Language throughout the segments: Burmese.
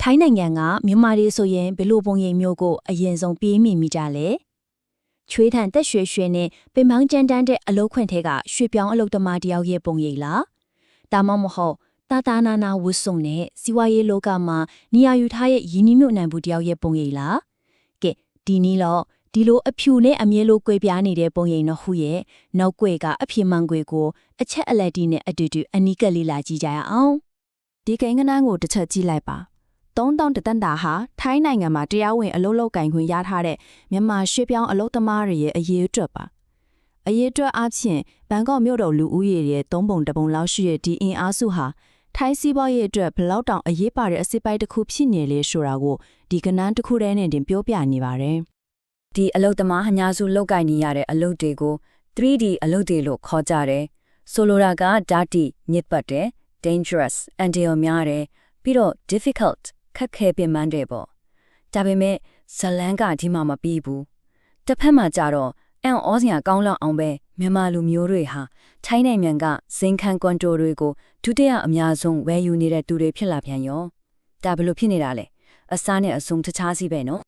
ထိုင်းနိုင်ငံကမြန်မာတွေဆိုရင်ဘယ်လိုပုံရိပ်မျိုးကိုအရင်ဆုံးပြေးမိမိကြလဲချွေးထန်တက်ရွှေရွှေနဲ့ပင်ပန်းကြမ်းတမ်းတဲ့အလုပ်ခွင့်ထဲကရွှေပြောင်းအလုပ်သမားတယောက်ရဲ့ပုံရိပ်လားဒါမှမဟုတ်တာတာနာနာဝှစုံနဲ့စီဝါရေးလောကမှာနေရာယူထားရဲ့ရင်းနှီးမြှုပ်နှံမှုတယောက်ရဲ့ပုံရိပ်လားကဲဒီနည်းတော့ဒီလိုအဖြူနဲ့အမြဲလိုကွေပြားနေတဲ့ပုံရိပ်တော့ဟုရဲ့နောက်ကွယ်ကအဖြစ်မှန်ကွယ်ကိုအချက်အလက်တီနဲ့အတူတူအနီးကပ်လေးလာကြည့်ကြရအောင်ဒီကိန်းကနန်းကိုတစ်ချက်ကြည့်လိုက်ပါ3000တန်တာဟာထိုင်းနိုင်ငံမှာတရားဝင်အလုပ်လုပ်ကင်ခွင့်ရထားတဲ့မြန်မာရွှေပြောင်းအလုပ်သမားတွေရဲ့အရေးအတွက်ပါအရေးအတွက်အပြင်ဘန်ကောက်မြို့တော်လူဦးရေရဲ့3ပုံ1ပုံလောက်ရှိတဲ့ဒီအင်အားစုဟာထိုင်းစီးပွားရေးအတွက်ဘလောက်တောင်အရေးပါတဲ့အစိပ်ပိုင်းတစ်ခုဖြစ်နေလေဆိုတာကိုဒီကနန်းတစ်ခုတည်းနဲ့တင်ပြောပြနေပါတယ်ဒီအလုပ်သမားအများစုလုပ်ကင်နေရတဲ့အလုပ်တွေကို 3D အလုပ်တွေလို့ခေါ်ကြတယ်ဆိုလိုတာက dirty ညစ်ပတ်တယ် dangerous အန္တရာယ်များတယ်ပြီးတော့ difficultခက်ခဲပင်ပန်းတယ်ပေါ့ဒါပေမဲ့ဇလန်းကဒီမှာမပြီးဘူးတစ်ဖက်မှာကြတော့အန်ဩစရာကောင်းလောက်အောင်ပဲမြန်မာလူမျိုးတွေဟာထိုင်းနိုင်ငံကဇင်ခံကွန်တိုတွေကိုဒုတိယအများဆုံးဝယ်ယူနေတဲ့သူတွေဖြစ်လာပြန်ရောဒါဘယ်လိုဖြစ်နေတာလဲအစားနဲ့အစုံတခြားစီပဲနော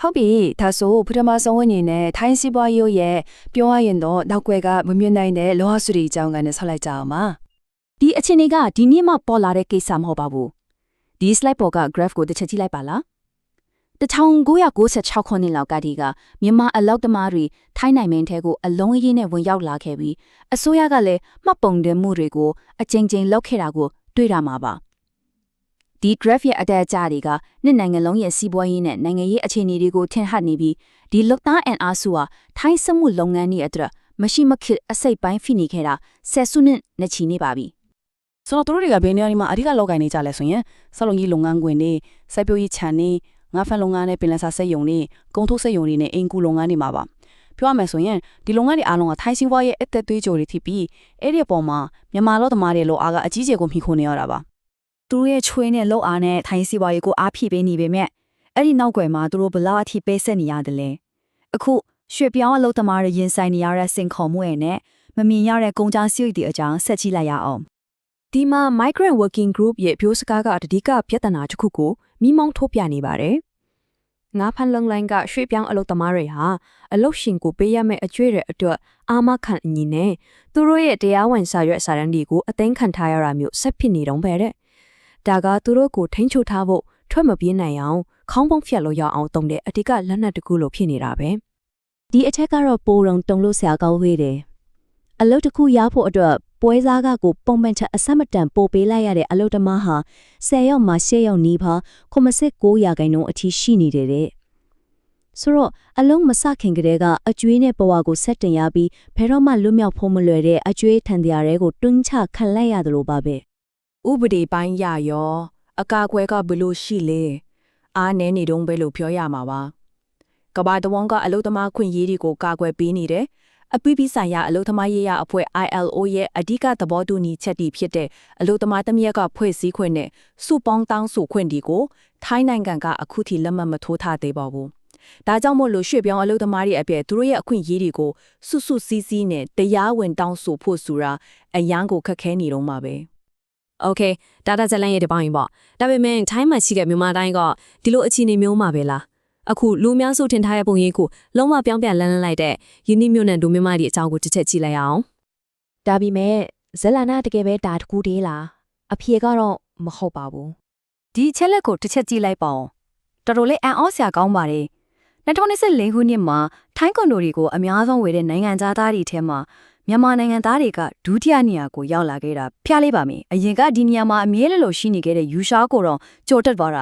်ဟုတ်ပြီဒါဆိုပထမဆုံးအနေနဲ့ထိုင်းစီးပွားရေးရဲ့ပြောရရင်တော့နောက်ွယ်ကမမြင်နိုင်တဲ့လောဟစုတွေအကြောင်းကနေဆက်လိုက်ကြအောင်ပါဒီအခြေအနေကဒီနေ့မှပေါ်လာတဲ့ကိစ္စမဟုတ်ပါဘူးဒီ slide ပေါ်က graph ကိုတစ်ချက်ကြည့်လိုက်ပါလား1996ခုနှစ်လောက်ကတည်းကမြန်မာအလောက်သမားတွေထိုင်းနိုင်ငံထဲကိုအလုံးအင်းနဲ့ဝင်ရောက်လာခဲ့ပြီးအစိုးရကလည်းမှတ်ပုံတင်မှုတွေကိုအကြိမ်ကြိမ်လုပ်ခဲ့တာကိုတွေ့ရမှာပါဒီ graph ရဲ့အတက်အကျတွေကနှစ်နိုင်ငံလုံးရဲ့စီးပွားရေးနဲ့နိုင်ငံရေးအခြေအနေတွေကိုထင်ဟပ်နေပြီးဒီလုပ်သားအင်အားစုဟာထိုင်းစက်မှုလုပ်ငန်းတွေအတွက်မရှိမဖြစ်အစိပ်ပိုင်းဖိနေခဲ့တာဆယ်စုနှစ်ချီနေပါပြီဆိုတော့တို့တွေကဘယ်နေရာမှာအဓိကလောက်ကိုင်းနေကြလဲဆိုရင်စက်လုံးကြီးလုပ်ငန်းခွင်တွေစိုက်ပျိုးရေးခြံတွေငါးဖန်လုပ်ငန်းနဲ့ပင်လယ်စာစက်ရုံတွေကုန်ထုတ်စက်ရုံတွေနဲ့အင်ကူလုပ်ငန်းတွေမှာပါပြောရမယ်ဆိုရင်ဒီလုပ်ငန်းတွေအားလုံးကထိုင်းစီးပွားရေးအသက်သွေးကြိုတွေဖြစ်ပြီးအဲ့ဒီအပေါ်မှာမြန်မာလောသမားတွေလောအားကအကြီးကျယ်ကိုမှီခိုနေရတာပါသူတို့ရဲ့ချွေးနဲ့လောအားနဲ့ထိုင်းစီးပွားရေးကိုအားဖြည့်ပေးနေပေမဲ့အဲ့ဒီနောက်ွယ်မှာသူတို့ဘလောက်အထိပေးဆက်နေရတယ်လဲအခုရွှေပြောင်းအလုပ်သမားတွေရင်ဆိုင်နေရတဲ့စင်ခေါ်မှုနဲ့မမြင်ရတဲ့ကုန်ကြမ်းစရိတ်တွေအကြောင်းဆက်ကြည့်လိုက်ရအောင်ဒီမှာ Migrant Working Group ရဲ့ပြောစကားကအဓိကပြဿနာတစ်ခုကိုမိမောင်းထုတ်ပြနေပါတယ်။ငါးဖန်လုံလိုင်းကရွှေပြောင်းအလုပ်သမားတွေဟာအလုပ်ရှင်ကိုပေးရမယ့်အကျွေးတွေအတွက်အာမခံအညီနဲ့သူတို့ရဲ့တရားဝင်စာရွက်စာတမ်းတွေကိုအသိမ်းခံထားရတာမျိုးဆက်ဖြစ်နေတော့ပဲတဲ့။ဒါကသူတို့ကိုထိန်းချုပ်ထားဖို့ထွက်မပြေးနိုင်အောင်ခေါင်းပုံဖြတ်လို့ရအောင်တုံတဲ့အဓိကလက်နက်တစ်ခုလိုဖြစ်နေတာပဲ။ဒီအချက်ကတော့ပိုရုံတုံလို့ဆရာကောင်းသေးတယ်။အလုပ်တစ်ခုရဖို့အတွက်ပွဲစားကကိုပုံမှန်ချက်အဆက်မတန်ပို့ပေးလိုက်ရတဲ့အလုပ်သမားဟာ10ရောက်မှ10ရောက်နီးပါ89ရာခိုင်နှုန်းအထိရှိနေတယ်တဲ့ဆိုတော့အလုံးမစခင်ကတည်းကအကျွေးနဲ့ဘဝကိုဆက်တင်ရပြီးဘယ်တော့မှလွတ်မြောက်ဖို့မလွယ်တဲ့အကျွေးထန်တရားတွေကိုတွန်းချခံလိုက်ရတယ်လို့ပါပဲဥပဒေပိုင်းရရောအကာအကွယ်ကဘလို့ရှိလဲအားနည်းနေတော့ပဲလို့ပြောရမှာပါကဘာတဝန်းကအလုပ်သမားခွင့်ရေးတွေကိုကာကွယ်ပေးနေတယ်အပိပိဆိုင်ရာအလုပ်သမားရေးရအဖွဲ့ ILO ရဲ့အဓိကသဘောတူညီချက်တွေဖြစ်တဲ့အလုပ်သမားတမရက်ကဖွဲ့စည်းခွင့်နဲ့စုပေါင်းတောင်းဆိုခွင့်တွေကိုထိုင်းနိုင်ငံကအခုထိလက်မှတ်မထိုးထားသေးပါဘူး။ဒါကြောင့်မို့လို့ရွှေ့ပြောင်းအလုပ်သမားတွေအပြည့်သူတို့ရဲ့အခွင့်အရေးတွေကိုစွတ်စွတ်စည်းစည်းနဲ့တရားဝင်တောင်းဆိုဖို့ဆိုတာအရန်ကိုခက်ခဲနေတော့မှာပဲ။ Okay ဒါဇလန်ရဲ့တပိုင်းပေါ့။ဒါပေမဲ့ထိုင်းမှာရှိတဲ့မြန်မာတိုင်းကဒီလိုအခြေအနေမျိုးမှာပဲလား။အခုလူများစုထင်ထားတဲ့ပုံရိပ်ကိုလုံးဝပြောင်းပြန်လန်းလိုက်တဲ့ယင်းနှမြို့နယ်ဒိုမြန်မာဒီအကြောင်းကိုတစ်ချက်ကြည့်လိုက်အောင်ဒါပေမဲ့ဇလနာတကယ်ပဲဒါတကူတည်းလားအဖြေကတော့မဟုတ်ပါဘူးဒီချက်လက်ကိုတစ်ချက်ကြည့်လိုက်ပါဦးတော်တော်လေးအံ့ဩစရာကောင်းပါတယ်2024ခုနှစ်မှာထိုင်းကွန်ဒိုတွေကိုအများဆုံးဝယ်တဲ့နိုင်ငံသားတွေထဲမှာမြန်မာနိုင်ငံသားတွေကဒုတိယနေရာကိုရောက်လာခဲ့တာဖျားလေးပါမယ်အရင်ကဒီနေရာမှာအမြဲလို့ရှိနေခဲ့တဲ့ယူရှားကိုတော့ကြော်တက်သွားတ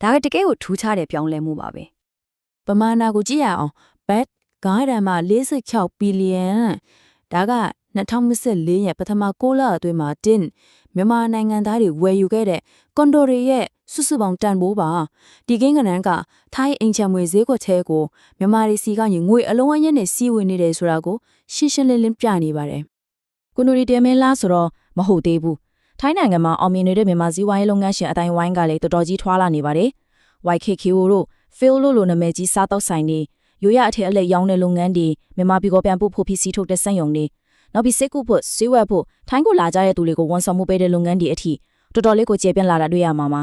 ာဒါကတကယ်ကိုထူးခြားတဲ့ပြောင်းလဲမှုပါပဲပမာဏကိုကြည့်ရအောင်ဘတ်ဂါရန်မှာ46ဘီလီယံဒါက2024ရဲ့ပထမ6လအတွင်းမှာတင်မြန်မာနိုင်ငံသားတွေဝယ်ယူခဲ့တဲ့ကွန်ဒိုတွေရဲ့စုစုပေါင်းတန်ဖိုးပါဒီကိန်းကနန်းကထိုင်းအင်ချံငွေဈေးကွက်ထဲကိုမြန်မာတွေစီကငွေအလုံးအရင်းနဲ့စီးဝင်နေတယ်ဆိုတာကိုရှင်းရှင်းလင်းလင်းပြနေပါတယ်ကွန်ဒိုတွေတဲမဲလားဆိုတော့မဟုတ်သေးဘူးထိုင်းနိုင်ငံမှာအောင်မြင်နေတဲ့မြန်မာဇီဝိုင်းလုပ်ငန်းရှင်အတိုင်းဝိုင်းကလည်းတော်တော်ကြီးထွာလာနေပါတယ် YKKO တို့ Phil လို့လိုနာမည်ကြီးစားတောက်ဆိုင်တွေရိုးရအထည်အလက်ရောင်းတဲ့လုပ်ငန်းတွေမြန်မာပြည်ကိုပြန်ပို့ဖို့ဖြစ်စည်းထုတ်တဲ့စက်ရုံတွေနောက်ပြီးစစ်ကူဖို့ဈေးဝယ်ဖို့ထိုင်းကိုလာကြတဲ့သူတွေကိုဝန်ဆောင်မှုပေးတဲ့လုပ်ငန်းတွေအထိတော်တော်လေးကိုကျေပြန့်လာတာတွေ့ရမှာပါ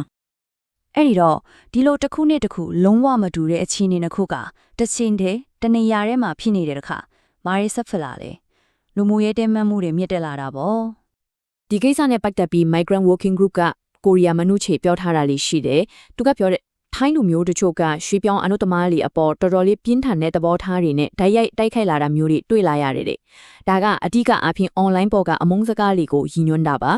အဲ့ဒီတော့ဒီလိုတစ်ခုနဲ့တစ်ခုလုံးဝမတူတဲ့အခြေအနေတစ်ခုကတစ်ချိန်တည်းတနေရာထဲမှာဖြစ်နေတဲ့တခါမာရီဆက်ဖလာလေလူမှုရေးတဲမှတ်မှုတွေမြင့်တက်လာတာပေါ့ ဒီကိစ္စနဲ့ပတ်သက်ပြီး Migrant Working Group ကကိုရီးယားမနုချေပြောထားတာလေးရှိတယ်သူကပြောတဲ့ထိုင်းလူမျိုးတို့ချို့ကရွှေပြောင်းအနုတ္တမလေးအပေါ်တော်တော်လေးပြင်းထန်တဲ့သဘောထားတွေနဲ့ဓာတ်ရိုက်တိုက်ခိုက်လာတာမျိုးတွေတွေ့လာရတယ်တဲ့ဒါကအဓိကအဖြစ် online ပေါ်ကအမုန်းစကားတွေကိုရည်ညွှန်းတာပါ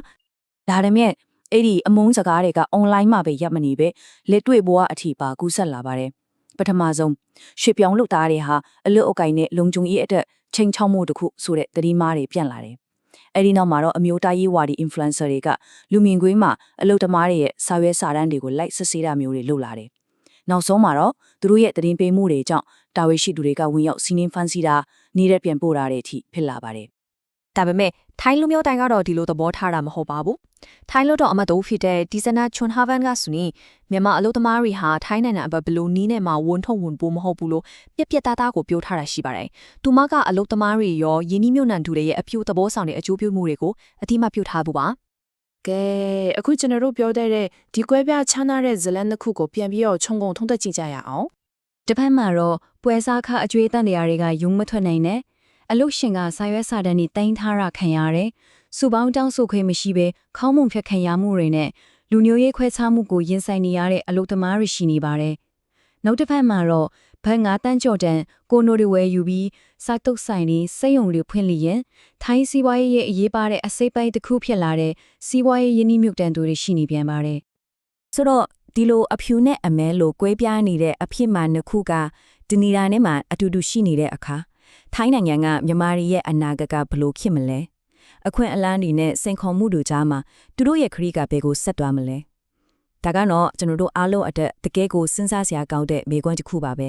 ဒါပေမဲ့အဲ့ဒီအမုန်းစကားတွေက online မှာပဲရပ်မနေပဲလက်တွေ့ဘဝအထိပါကူးဆက်လာပါတယ်ပထမဆုံးရွှေပြောင်းလုပ်သားတွေဟာအလွတ်အကိုင်နဲ့လုံခြုံရေးအတွက်ချိန်ချောက်မှုတစ်ခုဆိုတဲ့သတိမားတွေပြန့်လာတယ်အဲ့ဒီနောက်မှာတော့အမျိုးသားရေးဝါဒီ influencer တွေကလူမြင်ကွင်းမှာအလုပ်သမားတွေရဲ့စာရွက်စာတမ်းတွေကိုလိုက်စစ်ဆေးတာမျိုးတွေလုပ်လာတယ်နောက်ဆုံးမှာတော့သူတို့ရဲ့သတင်းပေးမှုတွေကြောင့်တာဝန်ရှိသူတွေကဝင်ရောက်စီးနင်းဖမ်းဆီးတာနေရက်ပြန်ပို့တာတွေအထိဖြစ်လာပါတယ် ဒါပေမဲ့ထိုင်းလူမျိုးတိုင်းကတော့ဒီလိုသဘောထားတာမဟုတ်ပါဘူး။ထိုင်းလူတော့အမတ်တို့ဖြစ်တဲ့ဒီဇနာချွန်ဟာဗန်ကဆိုရင်မြန်မာအလုပ်သမားတွေဟာထိုင်းနိုင်ငံအပတ်ဘလို့နီးနဲ့မှဝန်ထုတ်ဝန်ပိုးမဟုတ်ဘူးလို့ပြက်ပြက်သားသားကိုပြောထားတာရှိပါတယ်။သူမကအလုပ်သမားတွေရောယင်းနှိမ့်ညွန့်နှံသူတွေရဲ့အပြိုသဘောဆောင်တဲ့အကျိုးပြုမှုတွေကိုအတိမပြုထားဘူးပါ။ ကဲအခုကျွန်တော်တို့ပြောတဲ့ဒီကွဲပြားခြားနားတဲ့ဇလန်တစ်ခုကိုပြန်ပြီးတော့ခြုံငုံထုံးသက်ကြည့်ကြရအောင် တစ်ဖက်မှာတော့ပွဲစားခအကျွေးတန်တရားတွေကယုံမထွက်နိုင်နဲ့အလုရှင်ကစာရွက်စာတမ်းတွေတိုင်းထားရခံရတယ်စူပေါင်းတောင်းဆိုခွင့်မရှိဘဲခေါင်းမုံဖြတ်ခံရမှုတွေနဲ့လူမျိုးရေးခွဲခြားမှုကိုရင်ဆိုင်နေရတဲ့အလုသမားတွေရှိနေပါတယ်နောက်တစ်ဖက်မှာတော့ဘတ်9တန်းကျော်တန်ကိုနိုတွေဝယ်ယူပြီးစိုက်တုတ်ဆိုင်တွေစိတ်ယုံတွေဖွင့်လျင်ထိုင်းစီးပွားရေးရဲ့အရေးပါတဲ့အစိပ်ပိုင်းတစ်ခုဖြစ်လာတဲ့စီးပွားရေးယင်းနှိမ့်မြုပ်တန်သူတွေရှိနေပြန်ပါတယ်ဆိုတော့ဒီလိုအဖြူနဲ့အမဲလိုကွဲပြားနေတဲ့အဖြစ်မှန်တစ်ခုကဒီနီရာနဲ့မှအတူတူရှိနေတဲ့အခါထိုင်းနိုင်ငံကမြန်မာပြည်ရဲ့အနာဂတ်ကဘလို့ဖြစ်မလဲအခွင့်အလမ်းတွေနဲ့စိန်ခေါ်မှုတွေကြားမှာသူတို့ရဲ့ခရီးကဘယ်ကိုဆက်သွားမလဲဒါကတော့ကျွန်တော်တို့အားလုံးအတွက်တကယ်ကိုစဉ်းစားစရာကောင်းတဲ့မေးခွန်းတစ်ခုပါပဲ